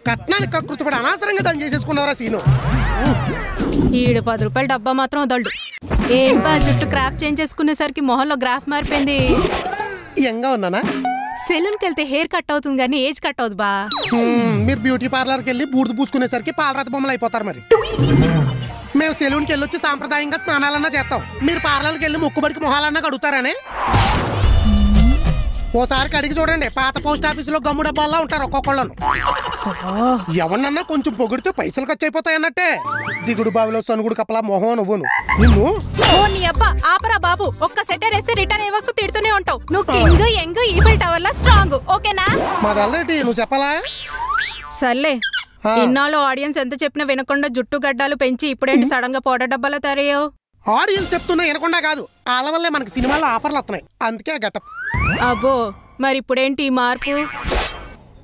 కట్నానికి కకృతిపడి అనవసరంగా దాన్ని చేసేసుకున్నారా సీను. ఈడు 10 రూపాయల డబ్బా మాత్రం వదలడు. ఏం బా జుట్టు క్రాఫ్ట్ చేంజ్ చేసుకునేసరికి మొహంలో గ్రాఫ్ మారిపోయింది. యంగా ఉన్నానా? సెలూన్కి వెళ్తే హెయిర్ కట్ అవుతుంది కానీ ఏజ్ కట్ అవుతుంది బా. మీరు బ్యూటీ పార్లర్కి వెళ్ళి బూడిద పూసుకునేసరికి పాలరాత బొమ్మలు అయిపోతారు. మరి మేము సెలూన్కి వెళ్ళి వచ్చి సాంప్రదాయంగా స్నానాలన్నా చేస్తాం. మీరు పార్లర్కి వెళ్ళి మొక్కుబడికి మొహాలన్నా కడుగుతారని. ఓసారి కడిగి చూడండి, పాత పోస్ట్ ఆఫీసులో గమ్ము డబ్బాల్లో ఉంటారు ఒక్కొక్కళ్ళను. ఎవరినన్నా కొంచెం పొగిడితే పైసలు ఖర్చు అయిపోతాయి అన్నట్టే. దిగుడు బావిలో సనుగుడు కప్పలా మొహం నువ్వును. నిన్ను ఆపరా బాబు, ఒక్క సెటర్ వేస్తే రిటర్న్ ఏ వరకు తిడుతూనే ఉంటావు. నువ్వు కింగ్ యంగ్ ఈఫిల్ టవర్ లా స్ట్రాంగ్, ఓకేనా? మాదేంటి నువ్వు చెప్పాలా? సర్లే, ఇన్నాళ్ళు ఆడియన్స్ ఎంత చెప్పినా వినకుండా జుట్టు గడ్డాలు పెంచి ఇప్పుడేంటి సడన్ గా పౌడర్ డబ్బాలో తయారయ్యావు? ఆడియన్స్ చెప్తున్నా వినకుండా కాదు, వాళ్ళ వల్లే మనకి సినిమాల్లో ఆఫర్లు వస్తున్నాయి, అందుకే గెటప్. అబ్బో, మరి ఇప్పుడేంటి ఈ మార్పు?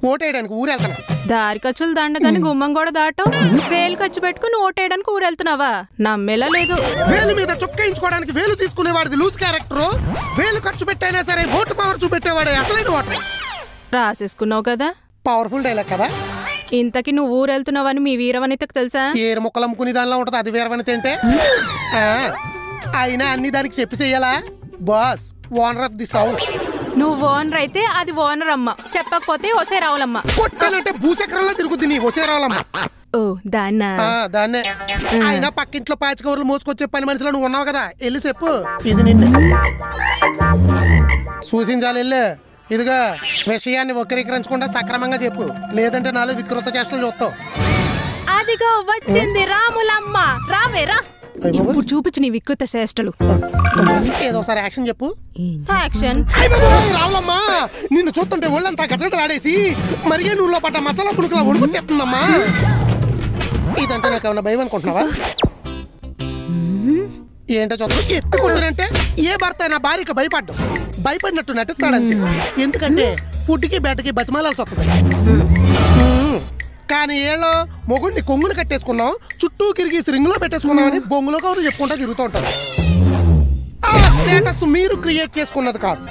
ఓటేయడానికి ఊరెళ్తాను. దారి ఖర్చులు దండగాని గుమ్మం కూడా దాటం, వేలు ఖర్చు పెట్టుకుని ఓటేయడానికి ఊరెళ్తున్నావా? నమ్మేలా లేదు. వేలు మీద చొక్కేయించుకోవడానికి వేలు తీసుకునేవాడిది లూజ్ క్యారెక్టర్. వేలు ఖర్చు పెట్టైనా సరే ఓటు పవర్ చూపెట్టేవాడే అసలైన ఓటర్. రాసేసుకున్నావు కదా, పవర్ఫుల్ డైలాగ్ కదా. ఇంతకి నువ్వు ఊరెళ్తున్నావని మీ వీరవనితకు తెలుసా? ఏరు మొక్కలు అమ్ముకుని దానిలో ఉంటది అది వీరవనిత అంటే. అయినా అన్ని దానికి చెప్పి చెయ్యాలా? Boss, owner of this house. నువ్వు ఓనర్ అయితే అది ఓనర్ అమ్మ, చెప్పకపోతే ఒసే రావులమ్మ. కొట్టాలంటే భూచక్రంలో తిరుగుద్ది నీ ఒసే రావులమ్మ. ఓ దాన్నే. అయినా పక్కింట్లో పాచికవర్లు మోసుకొచ్చే పని మనిషిలో నువ్వు ఉన్నావు కదా, వెళ్ళి చెప్పు ఇది నిన్ను సూచించాలి. వెళ్ళి ఇదిగా విషయాన్ని వక్రీకరించకుండా సక్రమంగా చెప్పు, లేదంటే నాలో వికృత చేష్టలు చూస్తావు. అదిగో వచ్చింది రాములమ్మ, రావేరా. ఇప్పుడు చూపించు నీ వికృత చేష్టలు. ఏదోసారి యాక్షన్ చెప్పు. యాక్షన్. రావులమ్మా, నిన్ను చూస్తుంటే ఒళ్ళంతా గజగజలు ఆడేసి మరిగే నూనెలో పడ్డ మసాలా పులుకులా ఉడుకొచ్చేస్తుందమ్మా. ఇదంటే నాకు ఏమన్నా భయం అనుకుంటున్నావా? ఏంటో చూద్దాం. ఎత్తుకుంటానంటే ఏ భర్త నా భార్యకి భయపడినట్టు నటిస్తాడంతే. ఎందుకంటే ఫుడ్కి బెడ్కి బతిమాలాల్సి వస్తుంది. కానీ ఏళ్ళో మొగుడిని కొంగుని కట్టేసుకున్నాం, చుట్టూ కిరిగేసి రింగులో పెట్టేసుకున్నామని బొంగులో కౌరు చెప్పుకుంటా తిరుగుతూ ఉంటారు. ఆ స్టేటస్ మీరు క్రియేట్ చేసుకున్నది కాదు,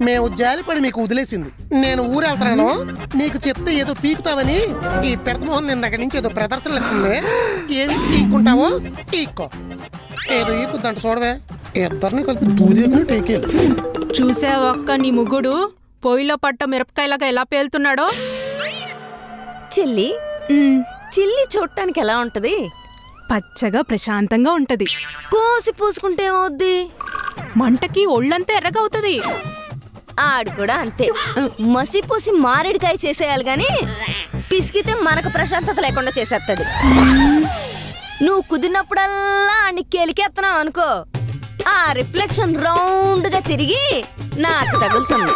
మేము జాలిపడి మీకు వదిలేసింది. నేను ఊరెళ్తాను, నీకు చెప్తే ఏదో పీకుతావని ఈ పెడతమోహన్ నిన్న దగ్గర నుంచి ఏదో ప్రదర్శన లెక్కుంది. ఏమి పీక్కుంటావో పీక్కో, ఏదో ఈకుద్దంట చూడవే. ఇద్దరిని కలిపి దూదేకుని టేకేలు. చూసా ఒక్క నీ ముగ్గుడు పొయ్యిలో పట్ట మిరపకాయలాగా ఎలా పేలుతున్నాడో. చెల్లి, చిల్లి చూడటానికి ఎలా ఉంటది? పచ్చగా ప్రశాంతంగా ఉంటది. కోసి పూసుకుంటే ఏమవుద్ది? మంటకి ఒళ్ళంతా ఎర్రగా అవుతుంది. ఆడు కూడా అంతే, మసిపూసి మారేడుకాయ చేసేయాలి గాని పిసికితే మనకు ప్రశాంతత లేకుండా చేసేస్తాడు. నువ్వు కుదిరినప్పుడల్లా ఆడిని కెలికేస్తున్నావు అనుకో, ఆ రిఫ్లెక్షన్ రౌండ్ గా తిరిగి నాకు తగులుతుంది.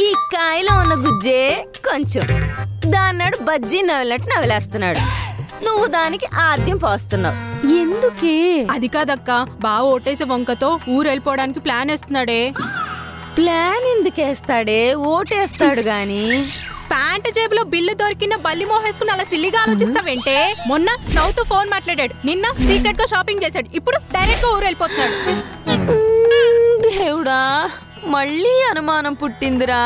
ఈ కాయలో ఉన్న గుజ్జే కొంచెం, దాన్నాడు బజ్జీ నవ్వినట్టు నవ్వులేస్తున్నాడు. నువ్వు దానికి ఆద్యం పోస్తున్నావు. ఎందుకే? అది కాదక్క, బాగా ఓటేసే వంకతో ఊరెళ్ళిపోవడానికి ప్లాన్ వేస్తున్నాడే. ప్లాన్ ఎందుకేస్తాడే? ఓటేస్తాడు గాని. ప్యాంట్ జేబులో బిల్లు దొరికిన బల్లి మోహేసుకుని అలా సిల్లిగా ఆలోచిస్తావేంటే? మొన్న నవ్వుతూ ఫోన్ మాట్లాడాడు, నిన్న సీక్రెట్ గా షాపింగ్ చేశాడు, ఇప్పుడు డైరెక్ట్ గా ఊరెళ్ళిపోతున్నాడు. దేవుడా, మళ్ళీ అనుమానం పుట్టిందిరా.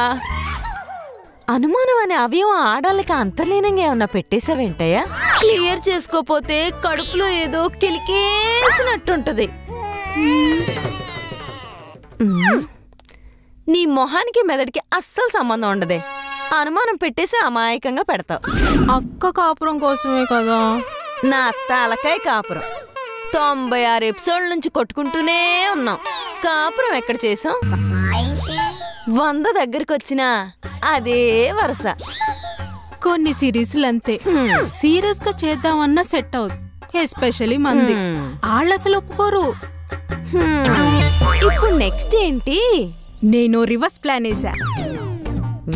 అనుమానం అనే అవయవం ఆడాలకి అంతర్లీనంగా ఏమన్నా పెట్టేసావేంటయ్యా? క్లియర్ చేసుకోపోతే కడుపులో ఏదో కిలికేసినట్టుంటది. నీ మొహానికి మెదడికి అస్సలు సంబంధం ఉండదే. అనుమానం పెట్టేసి అమాయకంగా పెడతావు. అక్క కాపురం కోసమే కదా. నా తలకాయ కాపురం 96 ఎపిసోడ్ల నుంచి కొట్టుకుంటూనే ఉన్నాం. కాపురం ఎక్కడ చేసాం? 100 దగ్గరకు వచ్చినా అదే వరస. కొన్ని సిరీస్లు అంతే, సీరియస్ గా చేద్దామన్నా సెట్ అవుదు. ఎస్పెషలీ మంది వాళ్ళు అసలు ఒప్పుకోరు. ఇప్పుడు నెక్స్ట్ ఏంటి? నేను రివర్స్ ప్లాన్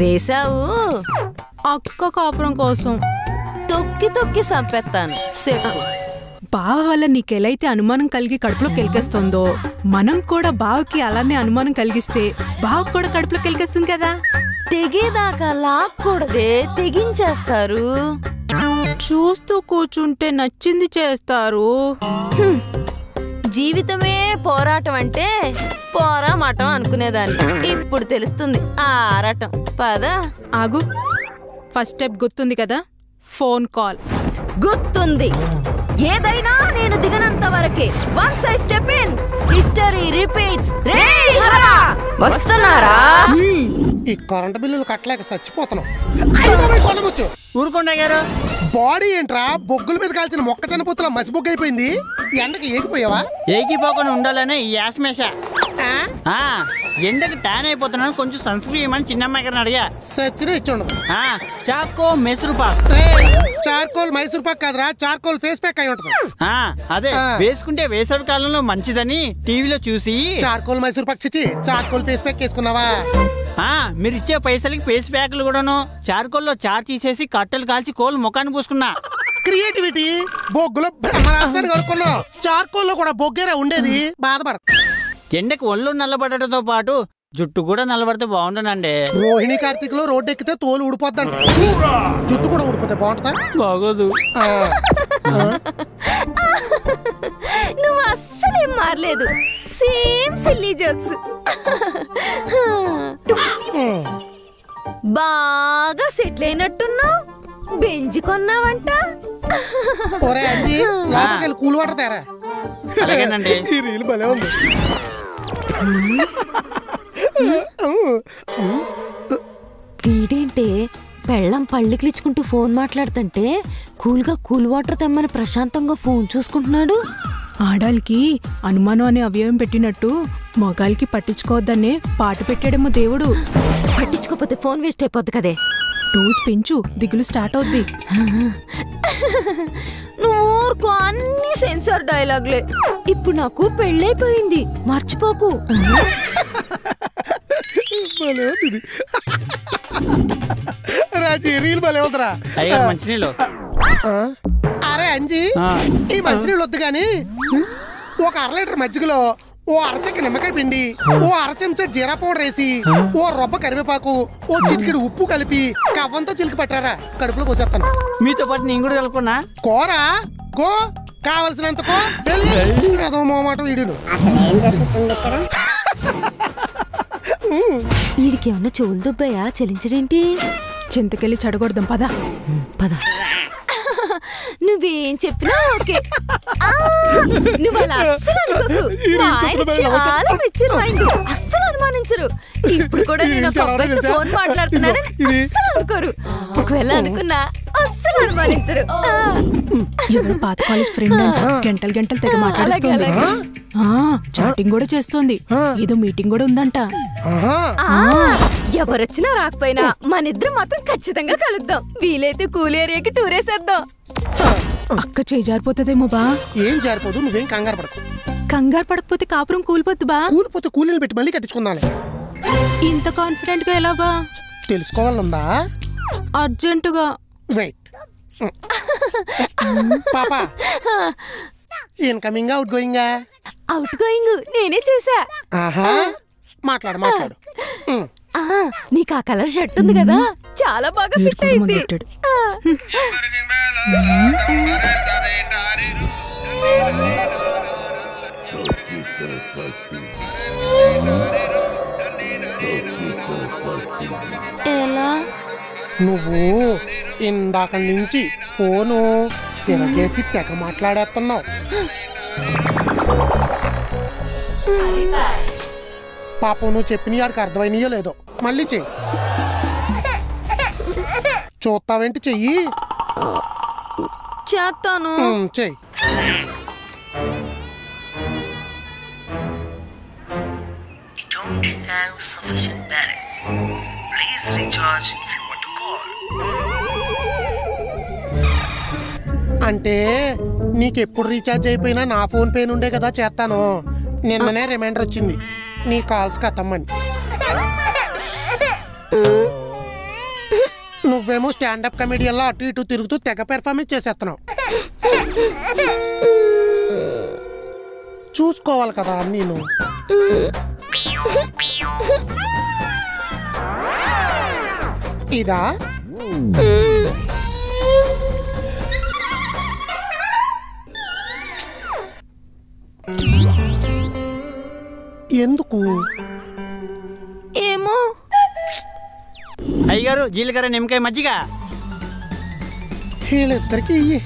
వేసావు. అక్క కాపురం కోసం తొక్కి తొక్కి చంపేస్తాను. బావ వల్ల నీకెలైతే అనుమానం కలిగి కడుపులో కెలికేస్తుందో, మనం కూడా బావకి అలానే అనుమానం కలిగిస్తే బావ కూడా కడుపులో కెలికేస్తుంది కదా. తెగేదాకా లాక్కూడదే, తెగించేస్తారు. చూస్తూ కూర్చుంటే నచ్చింది చేస్తారు. జీవితమే పోరాటం అంటే పోరామటం అనుకునేదాన్ని, ఇప్పుడు తెలుస్తుంది ఆరాటం. పద. ఆగు, ఫస్ట్ స్టెప్ గుర్తుంది కదా, ఫోన్ కాల్. గుర్తుంది. ఏదైనా నేను దిగనంత వరకే. Once I step in history repeats. రేయ్ హరా వస్తున్నారా? ఈ కరెంట్ బిల్లులు కట్టలేక చచ్చిపోతున్నాం. ఊరుకోండి గారు. బాడీ ఏంట్రా బొగ్గుల మీద కాల్చిన మొక్క చనిపోతున్నా మసిబొగ్గు అయిపోయింది. ఎండకి ఏగిపోయావా? ఏగిపోకుండా ఉండాలనే ఈ యాస్మేష. ఎండకి ట్యాన్ అయిపోతున్నాను, కొంచెం సన్ స్క్రీన్ అని చిన్నమ్మాయి గారిని అడిగా. సచ్చినే ఇచ్చుండదు. చాకో మైసూర్ పాక్. చార్కోల్ మైసూర్ పాక్ కాదురా, చార్కోల్ ఫేస్ ప్యాక్ అయి ఉంటుంది. అదే వేసుకుంటే వేసవి కాలంలో మంచిదని టీవీలో చూసి చార్కోల్ మైసూర్ పాక్ చిచ్చి చార్కోల్ ఫేస్ ప్యాక్ వేసుకున్నావా? మీరు ఇచ్చే పైసలకి ఫేస్ ప్యాక్లు కూడాను చార్కోల్లో చార్ తీసేసి కట్టెలు కాల్చి కోల్ ముఖాన్ని పూసుకున్నా. క్రియేటివిటీ. బొగ్గులో బ్రహ్మరాస్తాన్ని కలుపుకున్నావు. చార్కోల్లో కూడా బొగ్గేరా ఉండేది. బాధపడ. ఎండకి ఒళ్ళు నల్లబడటంతో పాటు జుట్టు కూడా నల్లబడితే బాగుండనండి. రోహిణి కార్తీక్ లో రోడ్డు ఎక్కితే తోలు ఊడిపోద్దంట. జుట్టు కూడా ఊడిపోతే బాగుంటుందా? బాగోదు. నువ్వు అస్సలేం మారలేదు. Same silly jokes. బాగా సెటిల్ అయినట్టున్నావు. బెంజ్ కొన్నావంట. ఒరే అంజీ, లోపలికి కూల్ వాటర్ తేరా. అలాగేనండి. ఈ రీల్ భలే ఉంది. వీడేంటే పెళ్ళం పళ్ళికిలిచ్చుకుంటూ ఫోన్ మాట్లాడుతుంటే కూల్గా కూల్ వాటర్ తెమ్మని ప్రశాంతంగా ఫోన్ చూసుకుంటున్నాడు. ఆడాలకి అనుమానం అనే అవయవం పెట్టినట్టు మగాలకి పట్టించుకోవద్దనే పాట పెట్టాడేమో దేవుడు. పట్టించుకోపోతే ఫోన్ వేస్ట్ అయిపోద్ది కదే. డోస్ పెంచు, దిగులు స్టార్ట్ అవుద్ది. నువ్వుకో, అన్ని సెన్సార్ డైలాగ్లే. ఇప్పుడు నాకు పెళ్ళైపోయింది, మర్చిపోకు. రాజీ రీల్ భలే ఉందిరా. మంచినీళ్ళు. అరే అంజీ, ఈ మంచినీళ్ళు వద్దు గాని ఒక 1/2 లీటర్ మజ్జిగలో ఓ అరచెక్క నిమ్మకాయ పిండి, ఓ చెంచా జీరా పౌడర్ వేసి, ఓ రొబ్బ కరివేపాకు, ఓ చిటికెడు ఉప్పు కలిపి కవ్వంతో చిలికి పట్టారా, కడుపులో పోసేస్తాను. మీతో పాటు నేను కూడా కలుపుకున్నా. కూర గో, కావలసినంత కో. ఏదో మోమాట వీడును. వీడికేమన్నా చెవులు దుబ్బాయా? చెల్లించడేంటి? చింతకెళ్ళి చెడగొడదాం పద. పద. నువ్వేం చెప్పినా ఓకే. నువ్వు అలా అస్సలు అనుకోకు. చాలా మెచ్యూర్ మైండ్, అస్సలు అనుమానించరు. ఇప్పుడు కూడా నేను ఒక అబ్బాయితో ఫోన్ మాట్లాడుతున్నానని అస్సలు అనుకోరు. ఒకవేళ అనుకున్నా అస్సలు అనుమానించరు. ఎవరు పాత కాలేజ్ ఫ్రెండ్ అంట, గంటలు గంటలు తెగ మాట్లాడుతుంది. చాటింగ్ కూడా చేస్తోంది. ఏదో మీటింగ్ కూడా ఉందంట. ఎవరొచ్చినా రాకపోయినా మనిద్దరం మాత్రం ఖచ్చితంగా కలుద్దాం. వీలైతే కూల్ ఏరియాకి టూరేసేద్దాం. అక్క చేజారిపోతుందేమో బా. ఏం జారిపోదు, నువ్వేం కంగారు పడకు. కంగారు పడకపోతే కాపురం కూలిపోద్దు బా. కూలిపోతే కూలీలు పెట్టి మళ్ళీ కట్టించుకుందాలే. ఇంత కాన్ఫిడెంట్ గా ఎలా బా? తెలుసుకోవాలనుందా? అర్జెంటుగా. వెయిట్. పాపా, incoming out going? Out going నేనే చేసా. మాట్లాడు మాట్లాడు. నీకు ఆ కలర్ షర్ట్ ఉంది కదా, చాలా బాగా ఫిట్ అయింది. ఎలా? నువ్వు ఇందాక నుంచి ఫోను తిరగేసి తెగ మాట్లాడేస్తున్నావు. పాపం నువ్వు చెప్పిన వాడికి అర్థమైనయో లేదో, మళ్ళీ చెయ్యి. చూస్తావేంటి? చెయ్యి. చేస్తాను. చెయ్యి. Don't have sufficient balance. Please recharge if you want to call. అంటే నీకెప్పుడు రీఛార్జ్ అయిపోయినా నా ఫోన్ పే నుండే కదా చేస్తాను. నిన్ననే రిమైండర్ వచ్చింది నీ కాల్స్ కట్టమ్మని. నువ్వేమో స్టాండప్ కమెడియన్లో అటు ఇటు తిరుగుతూ తెగ పెర్ఫార్మెన్స్ చేసేస్తున్నావు. చూసుకోవాలి కదా నేను. ఇదా? ఎందుకు? ఏమో. అయ్యగారు జీలకర్ర నిమ్మకాయ మజ్జిగ. వీళ్ళిద్దరికి ఇయ్యి